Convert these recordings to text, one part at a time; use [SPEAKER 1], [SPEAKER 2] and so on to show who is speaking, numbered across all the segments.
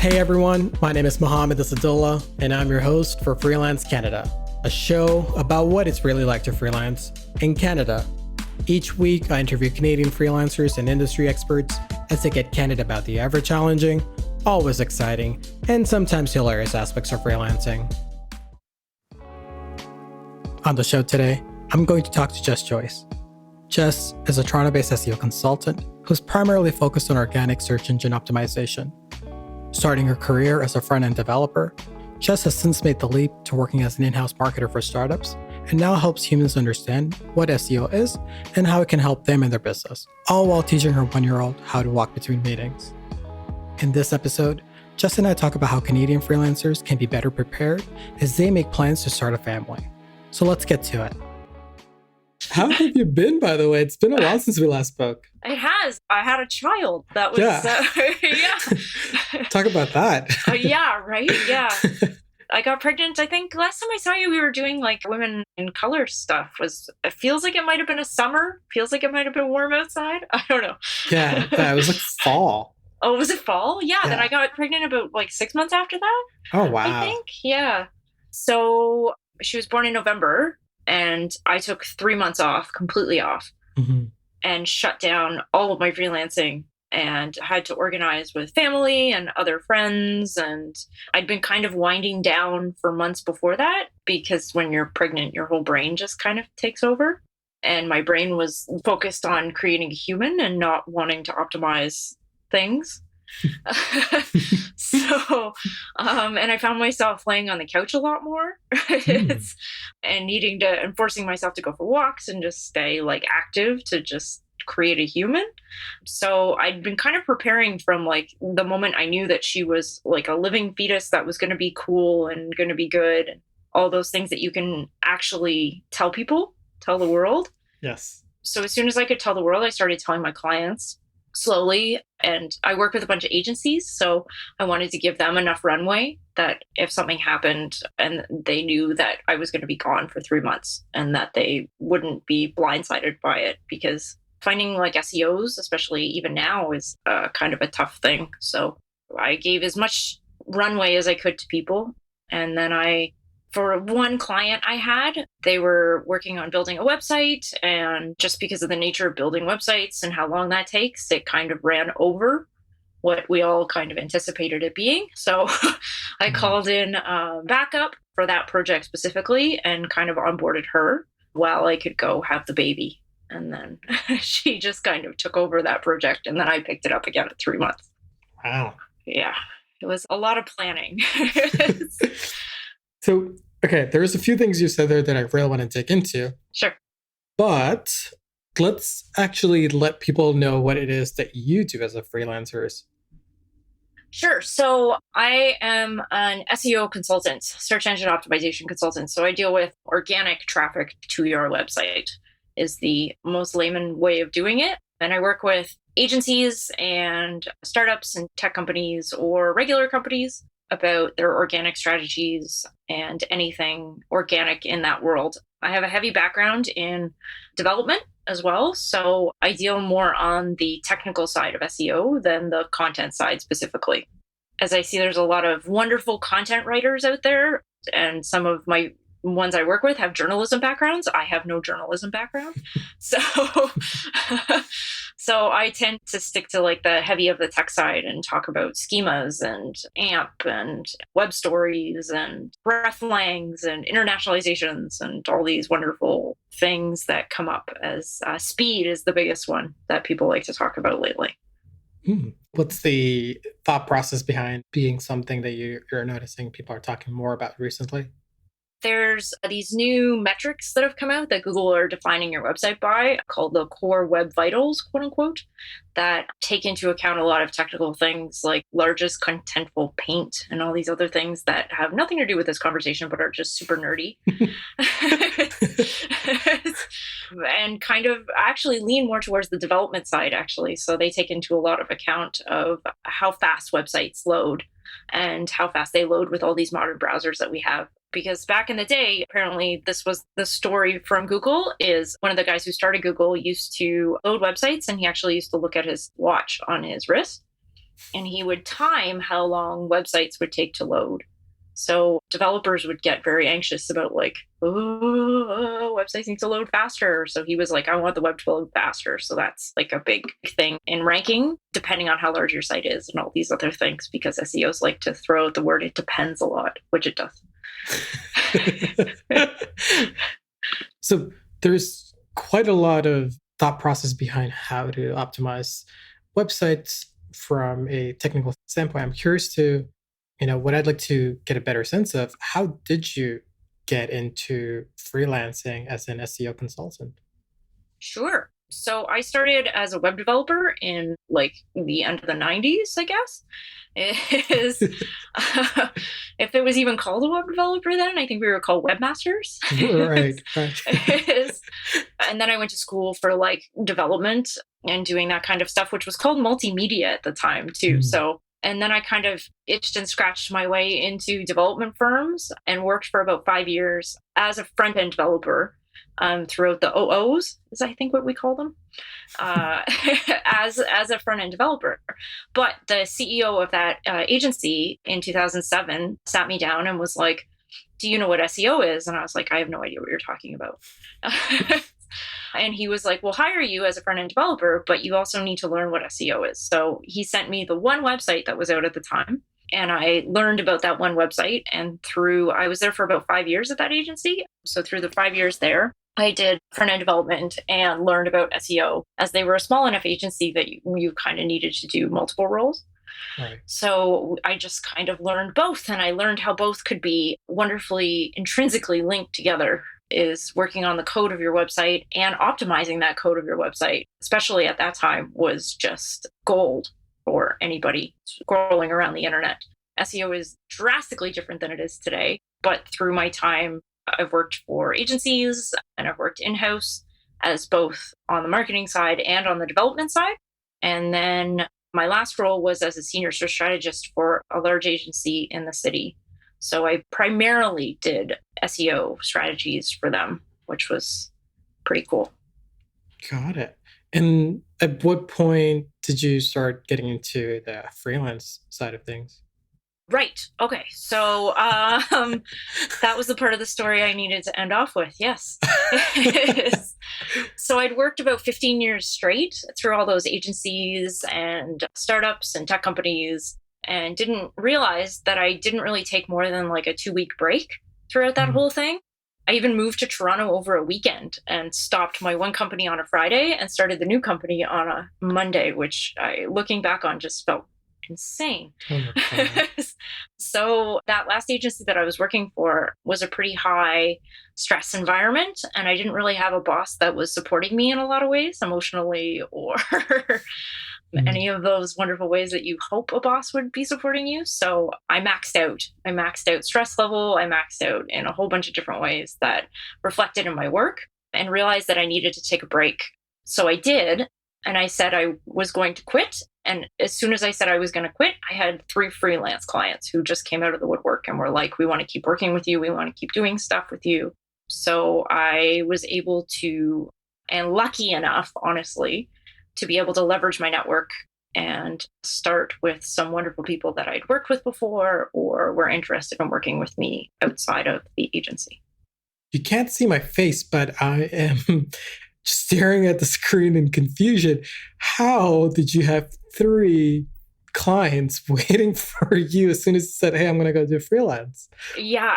[SPEAKER 1] Hey everyone, my name is Mohammed Asadullah, and I'm your host for Freelance Canada, a show about what it's really like to freelance in Canada. Each week, I interview Canadian freelancers and industry experts as they get candid about the ever challenging, always exciting, and sometimes hilarious aspects of freelancing. On the show today, I'm going to talk to Jess Joyce. Jess is a Toronto-based SEO consultant who's primarily focused on organic search engine optimization. Starting her career as a front-end developer, Jess has since made the leap to working as an in-house marketer for startups and now helps humans understand what SEO is and how it can help them in their business, all while teaching her one-year-old how to walk between meetings. In this episode, Jess and I talk about how Canadian freelancers can be better prepared as they make plans to start a family. So let's get to it. How have you been, by the way? It's been a while since we last spoke.
[SPEAKER 2] It has. I had a child. That was, yeah.
[SPEAKER 1] Talk about that.
[SPEAKER 2] Yeah, right? Yeah. I got pregnant. I think last time I saw you, we were doing like women in color stuff. It feels like it might have been a summer. Feels like it might have been warm outside. I don't know.
[SPEAKER 1] Yeah, it was like fall.
[SPEAKER 2] Oh, was it fall? Yeah. Then I got pregnant about like 6 months after that.
[SPEAKER 1] Oh, wow.
[SPEAKER 2] I think. Yeah. So she was born in November. And I took 3 months off, completely off, and shut down all of my freelancing and had to organize with family and other friends. And I'd been kind of winding down for months before that because when you're pregnant, your whole brain just kind of takes over. And my brain was focused on creating a human and not wanting to optimize things. And I found myself laying on the couch a lot more and forcing myself to go for walks and just stay like active to just create a human. So I'd been kind of preparing from like the moment I knew that she was like a living fetus that was going to be cool and going to be good, and all those things that you can actually tell the world.
[SPEAKER 1] Yes.
[SPEAKER 2] So as soon as I could tell the world, I started telling my clients slowly. And I work with a bunch of agencies, so I wanted to give them enough runway that if something happened and they knew that I was going to be gone for 3 months and that they wouldn't be blindsided by it, because finding like SEOs, especially even now, is kind of a tough thing. So I gave as much runway as I could to people. And then for one client I had, they were working on building a website, and just because of the nature of building websites and how long that takes, it kind of ran over what we all kind of anticipated it being. So I called in backup for that project specifically and kind of onboarded her while I could go have the baby. And then she just kind of took over that project, and then I picked it up again at 3 months.
[SPEAKER 1] Wow.
[SPEAKER 2] Yeah, it was a lot of planning.
[SPEAKER 1] So, okay, there's a few things you said there that I really want to dig into.
[SPEAKER 2] Sure.
[SPEAKER 1] But let's actually let people know what it is that you do as a freelancer.
[SPEAKER 2] Sure. So I am an SEO consultant, search engine optimization consultant. So I deal with organic traffic to your website is the most layman way of doing it. And I work with agencies and startups and tech companies or regular companies about their organic strategies and anything organic in that world. I have a heavy background in development as well, so I deal more on the technical side of SEO than the content side specifically. As I see, there's a lot of wonderful content writers out there, and some of my ones I work with have journalism backgrounds. I have no journalism background. So I tend to stick to like the heavy of the tech side and talk about schemas and AMP and web stories and breathlangs and internationalizations and all these wonderful things that come up as speed is the biggest one that people like to talk about lately.
[SPEAKER 1] What's the thought process behind being something that you're noticing people are talking more about recently?
[SPEAKER 2] There's these new metrics that have come out that Google are defining your website by, called the core web vitals, quote unquote, that take into account a lot of technical things like largest contentful paint and all these other things that have nothing to do with this conversation, but are just super nerdy. And kind of actually lean more towards the development side, actually. So they take into a lot of account of how fast websites load and how fast they load with all these modern browsers that we have. Because back in the day, apparently this was the story from Google, is one of the guys who started Google used to load websites, and he actually used to look at his watch on his wrist. and he would time how long websites would take to load. So developers would get very anxious about like, oh, websites need to load faster. So he was like, I want the web to load faster. So that's like a big thing in ranking, depending on how large your site is and all these other things, because SEOs like to throw out the word it depends a lot, which it does.
[SPEAKER 1] So there's quite a lot of thought process behind how to optimize websites from a technical standpoint. I'm curious to, what I'd like to get a better sense of, how did you get into freelancing as an SEO consultant?
[SPEAKER 2] Sure. So I started as a web developer in like the end of the 90s, I guess. It is, if it was even called a web developer then, I think we were called webmasters.
[SPEAKER 1] Right, right.
[SPEAKER 2] And then I went to school for like development and doing that kind of stuff, which was called multimedia at the time too. So, and then I kind of itched and scratched my way into development firms and worked for about 5 years as a front end developer. Throughout the OOs, is I think what we call them, as a front end developer. But the CEO of that agency in 2007 sat me down and was like, "Do you know what SEO is?" And I was like, "I have no idea what you're talking about." And he was like, "We'll hire you as a front end developer, but you also need to learn what SEO is." So he sent me the one website that was out at the time. And I learned about that one website. And I was there for about 5 years at that agency. So through the 5 years there, I did front end development and learned about SEO, as they were a small enough agency that you kind of needed to do multiple roles.
[SPEAKER 1] Right.
[SPEAKER 2] So I just kind of learned both, and I learned how both could be wonderfully intrinsically linked together, is working on the code of your website and optimizing that code of your website, especially at that time, was just gold for anybody scrolling around the internet. SEO is drastically different than it is today, but through my time, I've worked for agencies and I've worked in-house as both on the marketing side and on the development side. And then my last role was as a senior search strategist for a large agency in the city. So I primarily did SEO strategies for them, which was pretty cool.
[SPEAKER 1] Got it. And at what point did you start getting into the freelance side of things?
[SPEAKER 2] Right. Okay. So that was the part of the story I needed to end off with. Yes. So I'd worked about 15 years straight through all those agencies and startups and tech companies, and didn't realize that I didn't really take more than like a 2-week break throughout that whole thing. I even moved to Toronto over a weekend and stopped my one company on a Friday and started the new company on a Monday, which looking back on, just felt insane. So that last agency that I was working for was a pretty high stress environment, and I didn't really have a boss that was supporting me in a lot of ways, emotionally or any of those wonderful ways that you hope a boss would be supporting you. So I maxed out. I maxed out stress level. I maxed out in a whole bunch of different ways that reflected in my work, and realized that I needed to take a break. So I did. And I said I was going to quit. And as soon as I said I was going to quit, I had 3 freelance clients who just came out of the woodwork and were like, "We want to keep working with you. We want to keep doing stuff with you." So I was able to, and lucky enough, honestly, to be able to leverage my network and start with some wonderful people that I'd worked with before or were interested in working with me outside of the agency.
[SPEAKER 1] You can't see my face, but I am staring at the screen in confusion. How did you have 3 clients waiting for you as soon as you said, "Hey, I'm going to go do freelance"?
[SPEAKER 2] Yeah,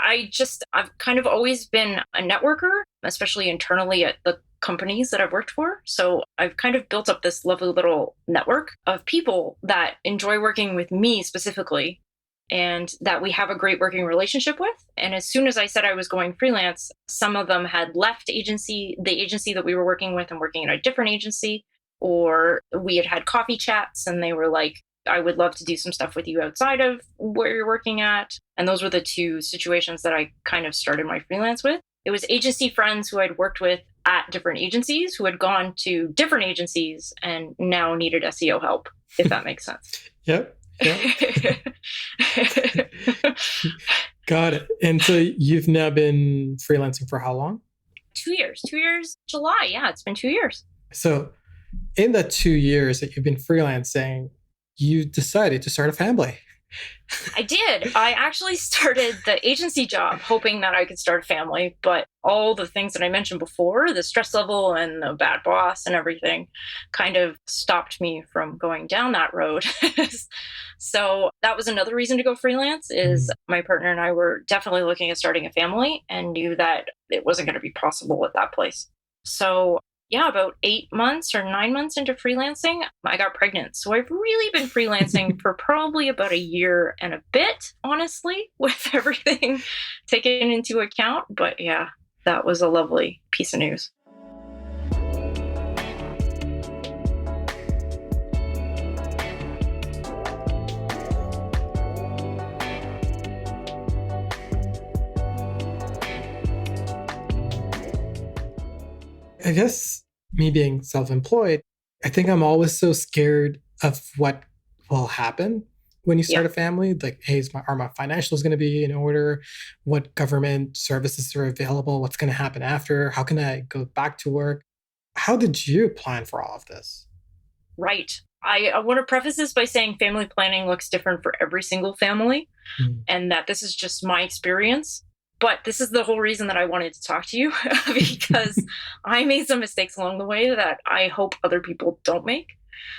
[SPEAKER 2] I've kind of always been a networker, especially internally at the companies that I've worked for. So I've kind of built up this lovely little network of people that enjoy working with me specifically, and that we have a great working relationship with. And as soon as I said I was going freelance, some of them had left the agency that we were working with, and working in a different agency, or we had coffee chats and they were like, "I would love to do some stuff with you outside of where you're working at." And those were the 2 situations that I kind of started my freelance with. It was agency friends who I'd worked with at different agencies who had gone to different agencies and now needed SEO help, if that makes sense.
[SPEAKER 1] Yep. Got it. And so you've now been freelancing for how long?
[SPEAKER 2] 2 years. 2 years, July. Yeah, it's been 2 years.
[SPEAKER 1] So in the 2 years that you've been freelancing, you decided to start a family.
[SPEAKER 2] I did. I actually started the agency job hoping that I could start a family, but all the things that I mentioned before, the stress level and the bad boss and everything, kind of stopped me from going down that road. So that was another reason to go freelance is
[SPEAKER 1] Mm.
[SPEAKER 2] my partner and I were definitely looking at starting a family and knew that it wasn't going to be possible at that place. So yeah, about 8 months or 9 months into freelancing, I got pregnant. So I've really been freelancing for probably about a year and a bit, honestly, with everything taken into account. But yeah, that was a lovely piece of news.
[SPEAKER 1] I guess me being self employed, I think I'm always so scared of what will happen when you
[SPEAKER 2] Yeah.
[SPEAKER 1] start a family. Like, hey, are my financials going to be in order? What government services are available? What's going to happen after? How can I go back to work? How did you plan for all of this?
[SPEAKER 2] Right. I want to preface this by saying family planning looks different for every single family,
[SPEAKER 1] Mm.
[SPEAKER 2] and that this is just my experience. But this is the whole reason that I wanted to talk to you because I made some mistakes along the way that I hope other people don't make.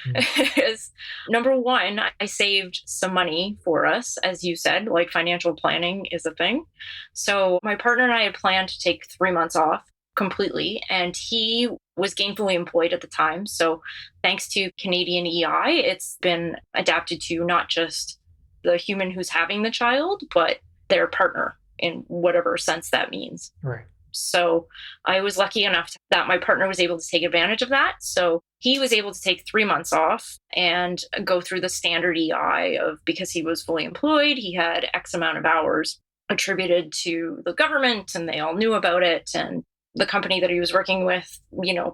[SPEAKER 1] Mm.
[SPEAKER 2] Is number one, I saved some money for us, as you said, like financial planning is a thing. So my partner and I had planned to take 3 months off completely, and he was gainfully employed at the time. So thanks to Canadian EI, it's been adapted to not just the human who's having the child, but their partner in whatever sense that means.
[SPEAKER 1] Right.
[SPEAKER 2] So I was lucky enough that my partner was able to take advantage of that. So he was able to take 3 months off and go through the standard EI of because he was fully employed, he had X amount of hours attributed to the government and they all knew about it. And the company that he was working with,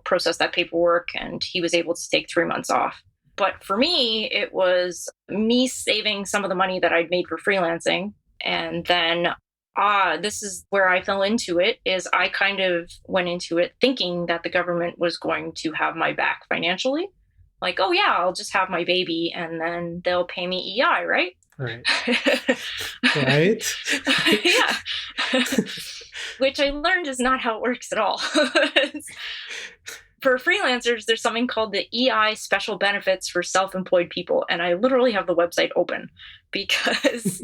[SPEAKER 2] processed that paperwork and he was able to take 3 months off. But for me, it was me saving some of the money that I'd made for freelancing. And then this is where I fell into it is I kind of went into it thinking that the government was going to have my back financially. Like, oh yeah, I'll just have my baby and then they'll pay me EI, right?
[SPEAKER 1] Right. Right.
[SPEAKER 2] Yeah. Which I learned is not how it works at all. For freelancers, there's something called the EI special benefits for self-employed people. And I literally have the website open because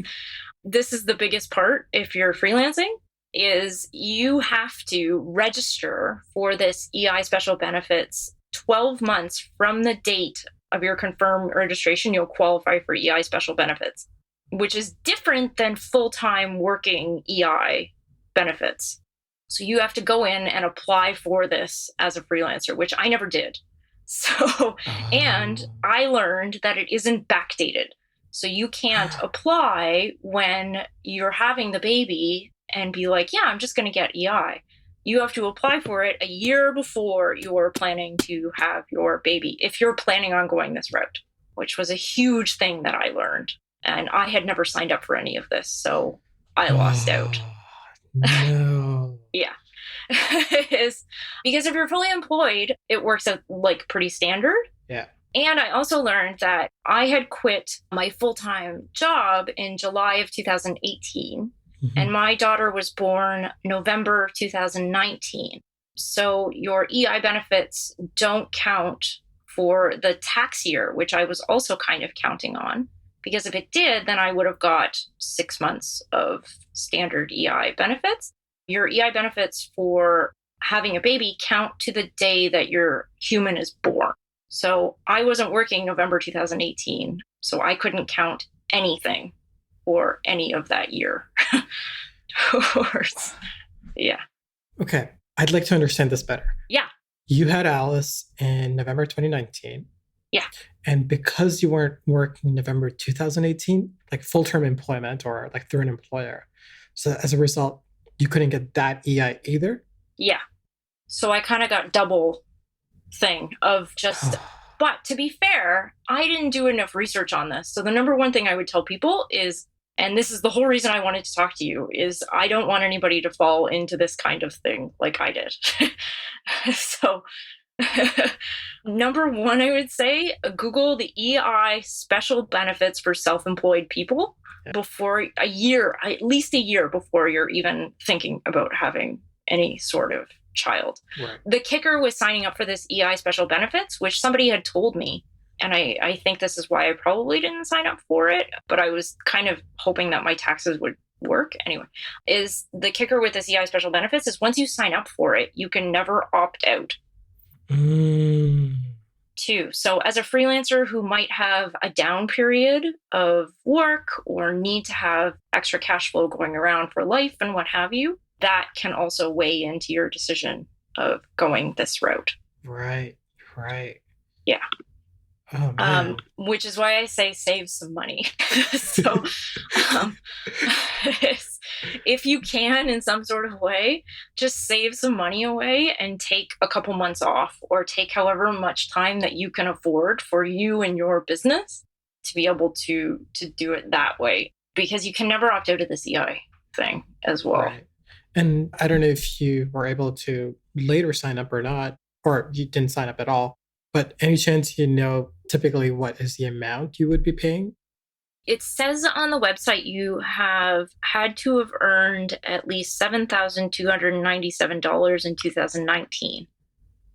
[SPEAKER 2] this is the biggest part if you're freelancing is you have to register for this EI special benefits 12 months from the date of your confirmed registration. You'll qualify for EI special benefits, which is different than full-time working EI benefits. So you have to go in and apply for this as a freelancer, which I never did. So, and
[SPEAKER 1] Oh.
[SPEAKER 2] I learned that it isn't backdated. So you can't apply when you're having the baby and be like, yeah, I'm just going to get EI. You have to apply for it a year before you're planning to have your baby, if you're planning on going this route, which was a huge thing that I learned. And I had never signed up for any of this. So I lost out.
[SPEAKER 1] Oh, no.
[SPEAKER 2] Yeah. Is because if you're fully employed, it works out like pretty standard.
[SPEAKER 1] Yeah.
[SPEAKER 2] And I also learned that I had quit my full-time job in July of 2018, and my daughter was born November 2019. So your EI benefits don't count for the tax year, which I was also kind of counting on. Because if it did, then I would have got 6 months of standard EI benefits. Your EI benefits for having a baby count to the day that your human is born. So I wasn't working November 2018, so I couldn't count anything for any of that year. Yeah.
[SPEAKER 1] Okay. I'd like to understand this better.
[SPEAKER 2] Yeah.
[SPEAKER 1] You had Alice in November 2019.
[SPEAKER 2] Yeah.
[SPEAKER 1] And because you weren't working November 2018, like full-term employment or like through an employer. So as a result, you couldn't get that EI either?
[SPEAKER 2] Yeah. So I kind of got double thing of just, but to be fair, I didn't do enough research on this. So the number one thing I would tell people is, and this is the whole reason I wanted to talk to you, is I don't want anybody to fall into this kind of thing like I did. So Number one, I would say Google the EI special benefits for self-employed people before a year, at least a year before you're even thinking about having any sort of child.
[SPEAKER 1] Right.
[SPEAKER 2] The kicker was signing up for this EI special benefits, which somebody had told me. And I think this is why I probably didn't sign up for it, but I was kind of hoping that my taxes would work anyway. Is the kicker with this EI special benefits is once you sign up for it, you can never opt out. Too. So, as a freelancer who might have a down period of work or need to have extra cash flow going around for life and what have you, that can also weigh into your decision of going this route.
[SPEAKER 1] Right.
[SPEAKER 2] Yeah.
[SPEAKER 1] Oh, man.
[SPEAKER 2] Which is why I say save some money. So, um, if you can in some sort of way, just save some money away and take a couple months off, or take however much time that you can afford for you and your business to be able to do it that way, because you can never opt out of this EI thing as well.
[SPEAKER 1] Right. And I don't know if you were able to later sign up or not, or you didn't sign up at all, but any chance you know typically what is the amount you would be paying?
[SPEAKER 2] It says on the website you have had to have earned at least $7,297 in 2019.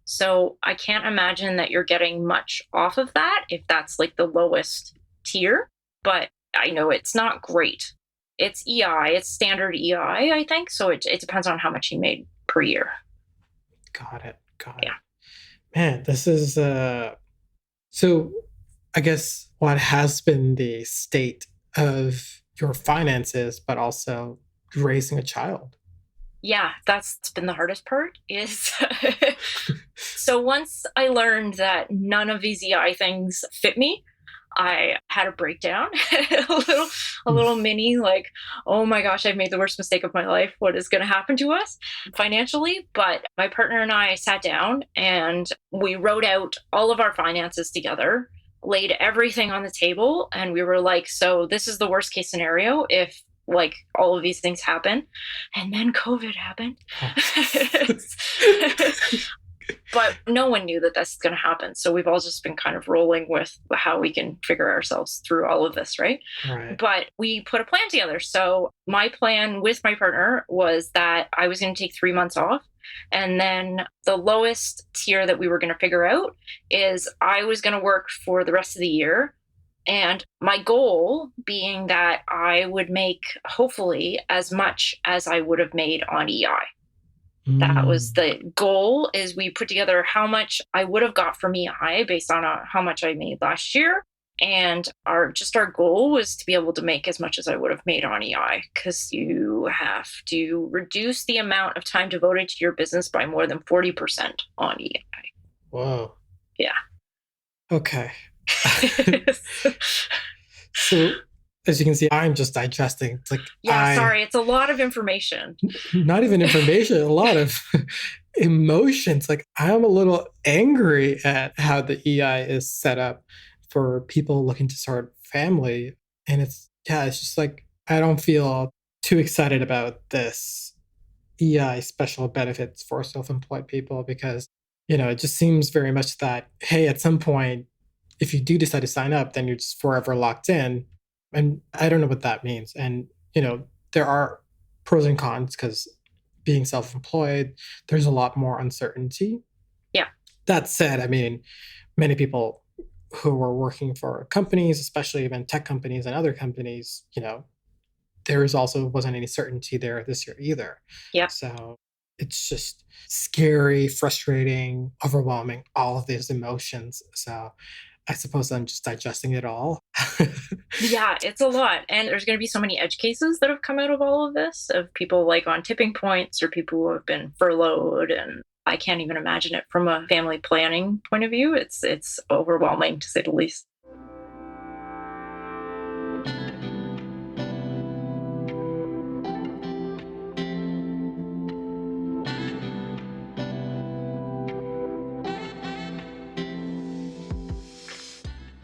[SPEAKER 2] So I can't imagine that you're getting much off of that if that's like the lowest tier, but I know it's not great. It's EI, it's standard EI, I think. So it depends on how much you made per year.
[SPEAKER 1] Got it.
[SPEAKER 2] Yeah.
[SPEAKER 1] Man, this is so I guess what has been the state of your finances, but also raising a child?
[SPEAKER 2] Yeah, that's been the hardest part is so once I learned that none of these EI things fit me, I had a breakdown, a little mini like, oh my gosh, I've made the worst mistake of my life. What is going to happen to us financially? But my partner and I sat down and we wrote out all of our finances together, laid everything on the table, and we were like, so this is the worst case scenario if like all of these things happen. And then COVID happened. But no one knew that that's going to happen. So we've all just been kind of rolling with how we can figure ourselves through all of this, right?
[SPEAKER 1] Right.
[SPEAKER 2] But we put a plan together. So my plan with my partner was that I was going to take 3 months off. And then the lowest tier that we were going to figure out is I was going to work for the rest of the year. And my goal being that I would make hopefully as much as I would have made on EI. That was the goal. Is we put together how much I would have got from EI based on how much I made last year. And our goal was to be able to make as much as I would have made on EI, because you have to reduce the amount of time devoted to your business by more than 40% on EI.
[SPEAKER 1] Whoa.
[SPEAKER 2] Yeah.
[SPEAKER 1] Okay. So as you can see, I'm just digesting. It's like,
[SPEAKER 2] sorry, it's a lot of information.
[SPEAKER 1] Not even information, a lot of emotions. Like, I'm a little angry at how the EI is set up for people looking to start family. And it's just like, I don't feel too excited about this EI special benefits for self-employed people, because, it just seems very much that, hey, at some point, if you do decide to sign up, then you're just forever locked in. And I don't know what that means. And, there are pros and cons, because being self-employed, there's a lot more uncertainty.
[SPEAKER 2] Yeah.
[SPEAKER 1] That said, I mean, many people who are working for companies, especially even tech companies and other companies, there's also wasn't any certainty there this year either.
[SPEAKER 2] Yeah.
[SPEAKER 1] So it's just scary, frustrating, overwhelming, all of these emotions. So I suppose I'm just digesting it all.
[SPEAKER 2] Yeah, it's a lot. And there's going to be so many edge cases that have come out of all of this, of people like on tipping points or people who have been furloughed. And I can't even imagine it from a family planning point of view. It's overwhelming, to say the least.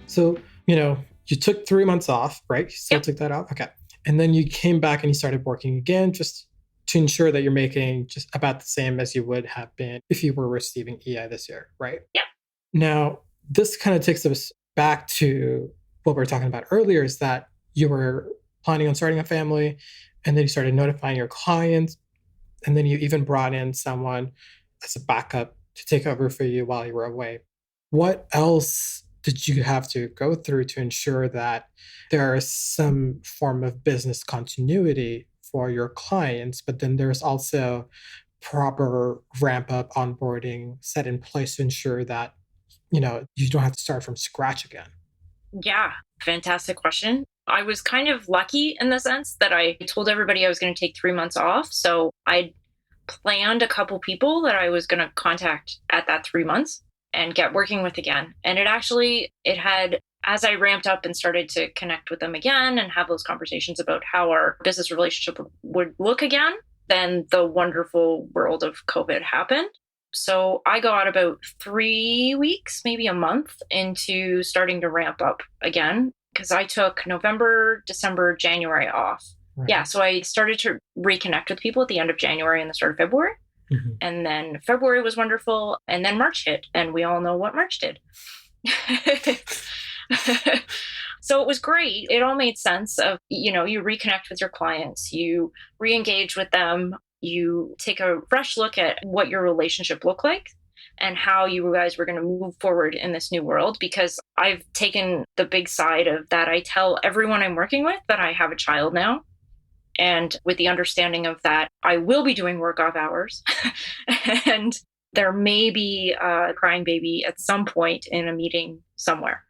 [SPEAKER 1] So, you took 3 months off, right? You still
[SPEAKER 2] Yep.
[SPEAKER 1] took that off? Okay. And then you came back and you started working again. Just to ensure that you're making just about the same as you would have been if you were receiving EI this year, right?
[SPEAKER 2] Yeah.
[SPEAKER 1] Now, this kind of takes us back to what we were talking about earlier, is that you were planning on starting a family, and then you started notifying your clients, and then you even brought in someone as a backup to take over for you while you were away. What else did you have to go through to ensure that there is some form of business continuity for your clients, but then there's also proper ramp up onboarding set in place to ensure that you don't have to start from scratch again?
[SPEAKER 2] Yeah, fantastic question. I was kind of lucky in the sense that I told everybody I was going to take 3 months off. So I planned a couple people that I was going to contact at that 3 months and get working with again. And it had, as I ramped up and started to connect with them again and have those conversations about how our business relationship would look again, then the wonderful world of COVID happened. So I got about 3 weeks, maybe a month into starting to ramp up again because I took November, December, January off.
[SPEAKER 1] Right.
[SPEAKER 2] Yeah, so I started to reconnect with people at the end of January and the start of February.
[SPEAKER 1] Mm-hmm.
[SPEAKER 2] And then February was wonderful. And then March hit, and we all know what March did. So it was great. It all made sense of, you reconnect with your clients, you re-engage with them, you take a fresh look at what your relationship looked like and how you guys were going to move forward in this new world. Because I've taken the big side of that. I tell everyone I'm working with that I have a child now. And with the understanding of that, I will be doing work off hours. And there may be a crying baby at some point in a meeting somewhere,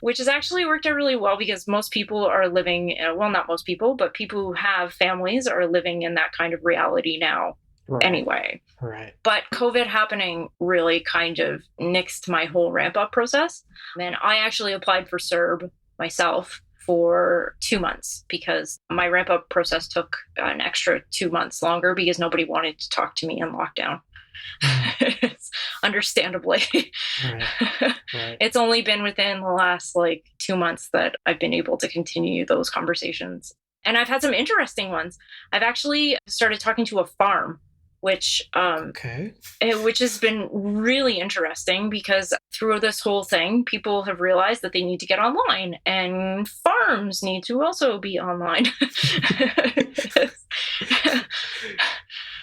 [SPEAKER 2] which has actually worked out really well because most people are living, well, not most people, but people who have families are living in that kind of reality now. Right. Anyway.
[SPEAKER 1] Right.
[SPEAKER 2] But COVID happening really kind of nixed my whole ramp up process. And I actually applied for CERB myself for 2 months because my ramp up process took an extra 2 months longer because nobody wanted to talk to me in lockdown. Understandably.
[SPEAKER 1] Right. Right.
[SPEAKER 2] It's only been within the last 2 months that I've been able to continue those conversations. And I've had some interesting ones. I've actually started talking to a farm, which has been really interesting because through this whole thing, people have realized that they need to get online and farms need to also be online.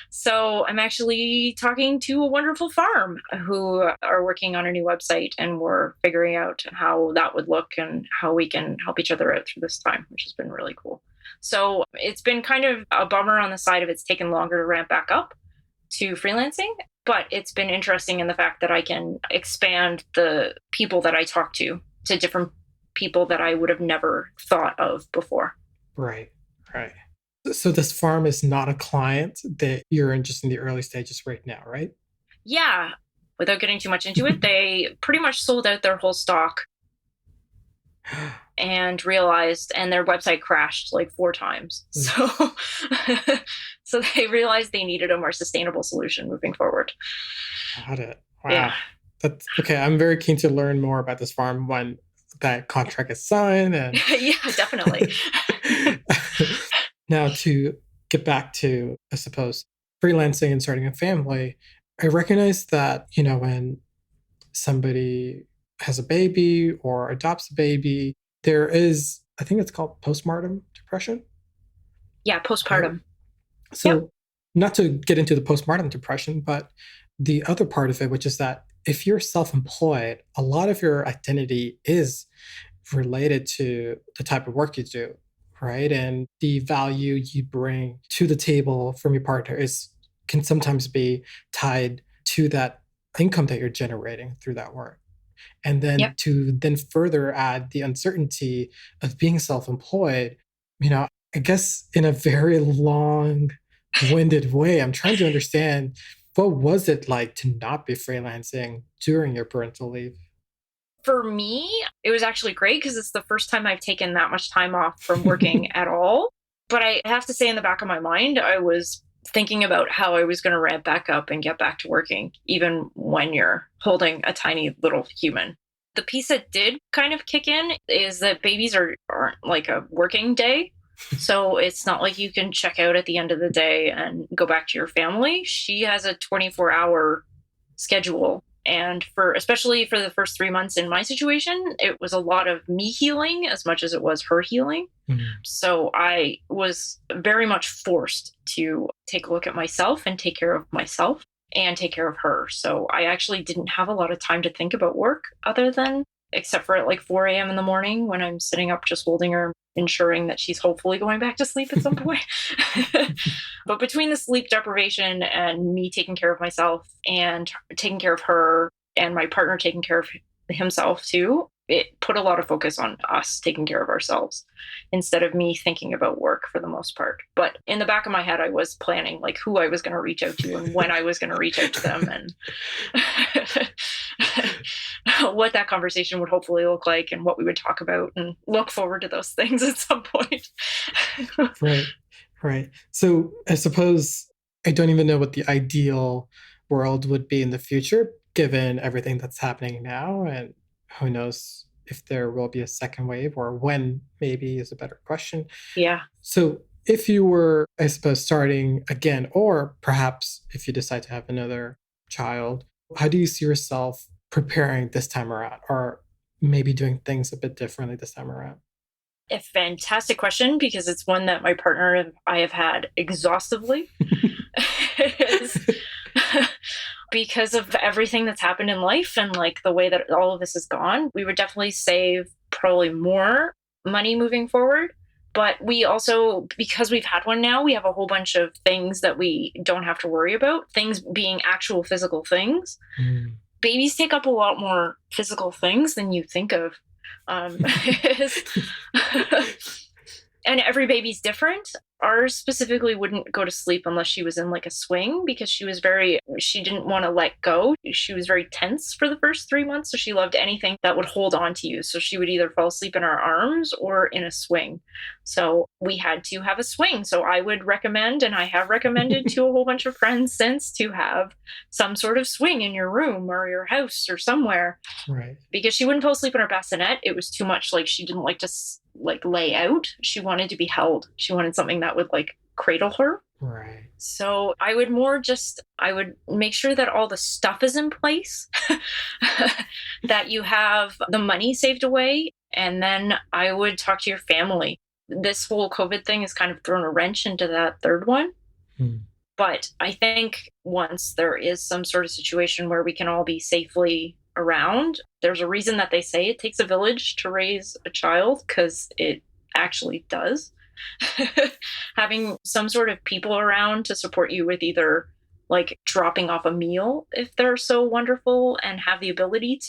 [SPEAKER 2] So I'm actually talking to a wonderful farm who are working on a new website, and we're figuring out how that would look and how we can help each other out through this time, which has been really cool. So it's been kind of a bummer on the side of it's taken longer to ramp back up to freelancing, but it's been interesting in the fact that I can expand the people that I talk to different people that I would have never thought of before.
[SPEAKER 1] Right, right. So this farm is not a client that you're in just in the early stages right now, right?
[SPEAKER 2] Yeah. Without getting too much into it, they pretty much sold out their whole stock and realized, and their website crashed 4 times. So they realized they needed a more sustainable solution moving forward.
[SPEAKER 1] Got it. Wow.
[SPEAKER 2] Yeah.
[SPEAKER 1] That's okay. I'm very keen to learn more about this farm when that contract is signed. And
[SPEAKER 2] yeah, definitely.
[SPEAKER 1] Now, to get back to, I suppose, freelancing and starting a family, I recognize that, when somebody has a baby or adopts a baby, there is, I think it's called postpartum depression.
[SPEAKER 2] Yeah, postpartum.
[SPEAKER 1] So not to get into the postpartum depression, but the other part of it, which is that if you're self-employed, a lot of your identity is related to the type of work you do, right? And the value you bring to the table from your partner can sometimes be tied to that income that you're generating through that work. And then to then further add the uncertainty of being self-employed, I guess in a very long-winded way, I'm trying to understand, what was it like to not be freelancing during your parental leave?
[SPEAKER 2] For me, it was actually great because it's the first time I've taken that much time off from working at all. But I have to say, in the back of my mind, I was thinking about how I was going to ramp back up and get back to working, even when you're holding a tiny little human. The piece that did kind of kick in is that babies aren't like a working day. So it's not like you can check out at the end of the day and go back to your family. She has a 24-hour schedule. And especially for the first 3 months in my situation, it was a lot of me healing as much as it was her healing.
[SPEAKER 1] Mhm.
[SPEAKER 2] So I was very much forced to take a look at myself and take care of myself and take care of her. So I actually didn't have a lot of time to think about work other than except for at like 4 a.m. in the morning when I'm sitting up just holding her, ensuring that she's hopefully going back to sleep at some point. But between the sleep deprivation and me taking care of myself and taking care of her and my partner taking care of himself too, it put a lot of focus on us taking care of ourselves instead of me thinking about work for the most part. But in the back of my head, I was planning like who I was going to reach out to and when I was going to reach out to them and what that conversation would hopefully look like and what we would talk about and look forward to those things at some point.
[SPEAKER 1] Right, right. So I suppose I don't even know what the ideal world would be in the future, given everything that's happening now. And who knows if there will be a second wave or when, maybe is a better question.
[SPEAKER 2] Yeah.
[SPEAKER 1] So if you were, I suppose, starting again, or perhaps if you decide to have another child, how do you see yourself preparing this time around, or maybe doing things a bit differently this time around?
[SPEAKER 2] A fantastic question because it's one that my partner and I have had exhaustively. Is because of everything that's happened in life and like the way that all of this has gone, we would definitely save probably more money moving forward. But we also, because we've had one now, we have a whole bunch of things that we don't have to worry about, things being actual physical things.
[SPEAKER 1] Mm.
[SPEAKER 2] Babies take up a lot more physical things than you think of. Um, and every baby's different. Ours specifically wouldn't go to sleep unless she was in like a swing because she didn't want to let go. She was very tense for the first 3 months. So she loved anything that would hold on to you. So she would either fall asleep in our arms or in a swing. So we had to have a swing. So I would recommend, and I have recommended to a whole bunch of friends since, to have some sort of swing in your room or your house or somewhere.
[SPEAKER 1] Right.
[SPEAKER 2] Because she wouldn't fall asleep in her bassinet. It was too much. Like she didn't like to like lay out. She wanted to be held. She wanted something that would like cradle her.
[SPEAKER 1] Right.
[SPEAKER 2] So I would make sure that all the stuff is in place, that you have the money saved away. And then I would talk to your family. This whole COVID thing has kind of thrown a wrench into that third one.
[SPEAKER 1] Hmm.
[SPEAKER 2] But I think once there is some sort of situation where we can all be safely around, there's a reason that they say it takes a village to raise a child, because it actually does. Having some sort of people around to support you with either like dropping off a meal if they're so wonderful and have the ability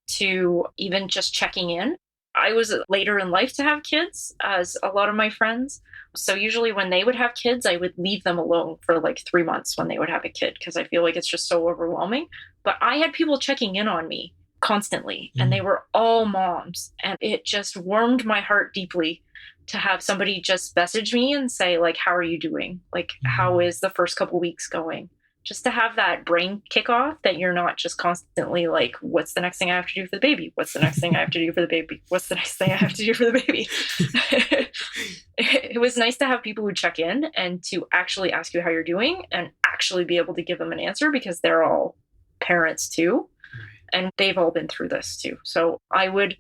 [SPEAKER 2] to even just checking in. I was later in life to have kids, as a lot of my friends. So usually when they would have kids, I would leave them alone for like 3 months when they would have a kid because I feel like it's just so overwhelming. But I had people checking in on me constantly, and they were all moms. And it just warmed my heart deeply to have somebody just message me and say, like, how are you doing? Like, how is the first couple weeks going? Just to have that brain kickoff that you're not just constantly like, what's the next thing I have to do for the baby? What's the next thing I have to do for the baby? What's the next thing I have to do for the baby? It was nice to have people who check in and to actually ask you how you're doing and actually be able to give them an answer, because they're all parents too. And they've all been through this too. So I would,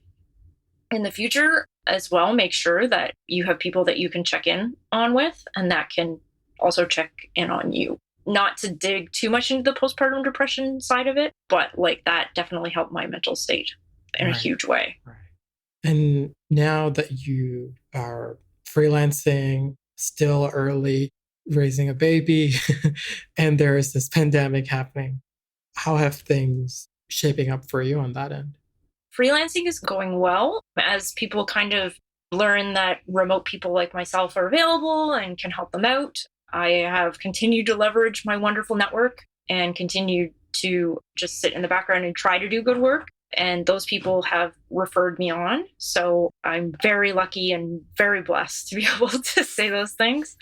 [SPEAKER 2] in the future as well, make sure that you have people that you can check in on with and that can also check in on you. Not to dig too much into the postpartum depression side of it, but like that definitely helped my mental state in a huge way.
[SPEAKER 1] Right. And now that you are freelancing, still early, raising a baby, and there is this pandemic happening, how have things shaping up for you on that end?
[SPEAKER 2] Freelancing is going well as people kind of learn that remote people like myself are available and can help them out. I have continued to leverage my wonderful network and continued to just sit in the background and try to do good work. And those people have referred me on. So I'm very lucky and very blessed to be able to say those things.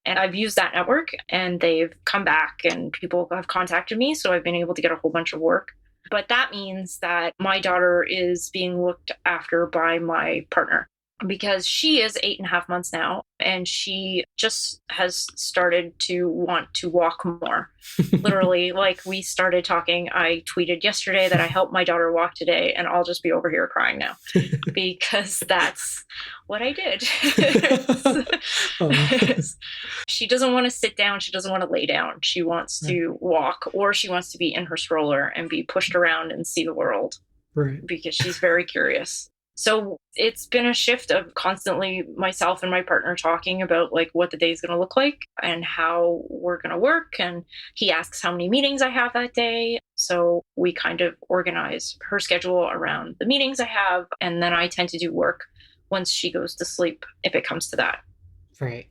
[SPEAKER 2] And I've used that network and they've come back and people have contacted me. So I've been able to get a whole bunch of work. But that means that my daughter is being looked after by my partner. because she is 8.5 months now, and she just has started to want to walk more. Literally, like, we started talking. I tweeted yesterday that I helped my daughter walk today, and I'll just be over here crying now because that's what I did.
[SPEAKER 1] Oh.
[SPEAKER 2] She doesn't want to sit down. She doesn't want to lay down. She wants to walk, or she wants to be in her stroller and be pushed around and see the world,
[SPEAKER 1] Right.
[SPEAKER 2] because she's very curious. So it's been a shift of constantly myself and my partner talking about like what the day is going to look like and how we're going to work. And he asks how many meetings I have that day. So we kind of organize her schedule around the meetings I have. And then I tend to do work once she goes to sleep, if it comes to that.
[SPEAKER 1] Right.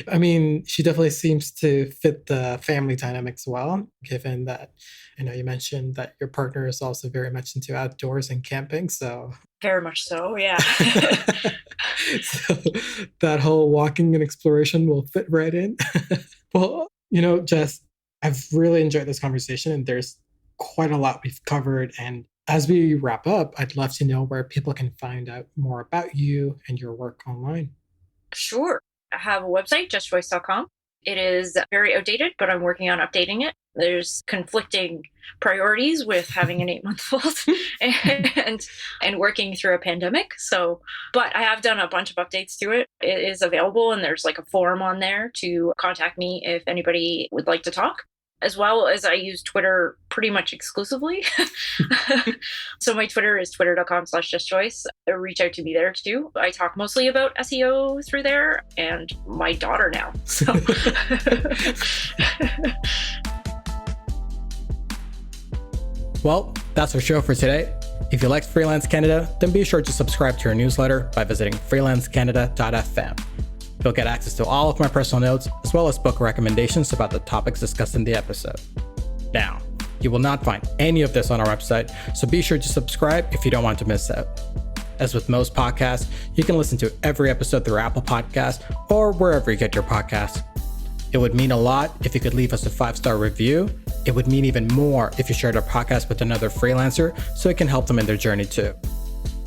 [SPEAKER 1] I mean, she definitely seems to fit the family dynamics well, given that, you mentioned that your partner is also very much into outdoors and camping. So,
[SPEAKER 2] Very much so, yeah.
[SPEAKER 1] so that whole walking and exploration will fit right in. Well, Jess, I've really enjoyed this conversation, and there's quite a lot we've covered. And as we wrap up, I'd love to know where people can find out more about you and your work online.
[SPEAKER 2] Sure. I have a website, justjoyce.com. It is very outdated, but I'm working on updating it. There's conflicting priorities with having an 8-month-old and working through a pandemic. So, but I have done a bunch of updates to it. It is available, and there's like a forum on there to contact me if anybody would like to talk. As well as I use Twitter pretty much exclusively. So my Twitter is twitter.com/JessJoyce. Reach out to me there too. I talk mostly about SEO through there, and my daughter now. So.
[SPEAKER 1] Well, that's our show for today. If you liked Freelance Canada, then be sure to subscribe to our newsletter by visiting freelancecanada.fm. You'll get access to all of my personal notes, as well as book recommendations about the topics discussed in the episode. Now, you will not find any of this on our website, so be sure to subscribe if you don't want to miss out. As with most podcasts, you can listen to every episode through Apple Podcasts or wherever you get your podcasts. It would mean a lot if you could leave us a 5-star review. It would mean even more if you shared our podcast with another freelancer so it can help them in their journey too.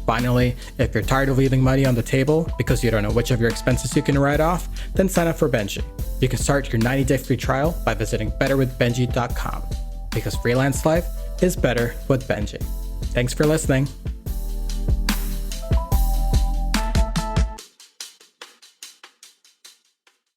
[SPEAKER 1] Finally, if you're tired of leaving money on the table because you don't know which of your expenses you can write off, then sign up for Benji. You can start your 90-day free trial by visiting betterwithbenji.com, because freelance life is better with Benji. Thanks for listening.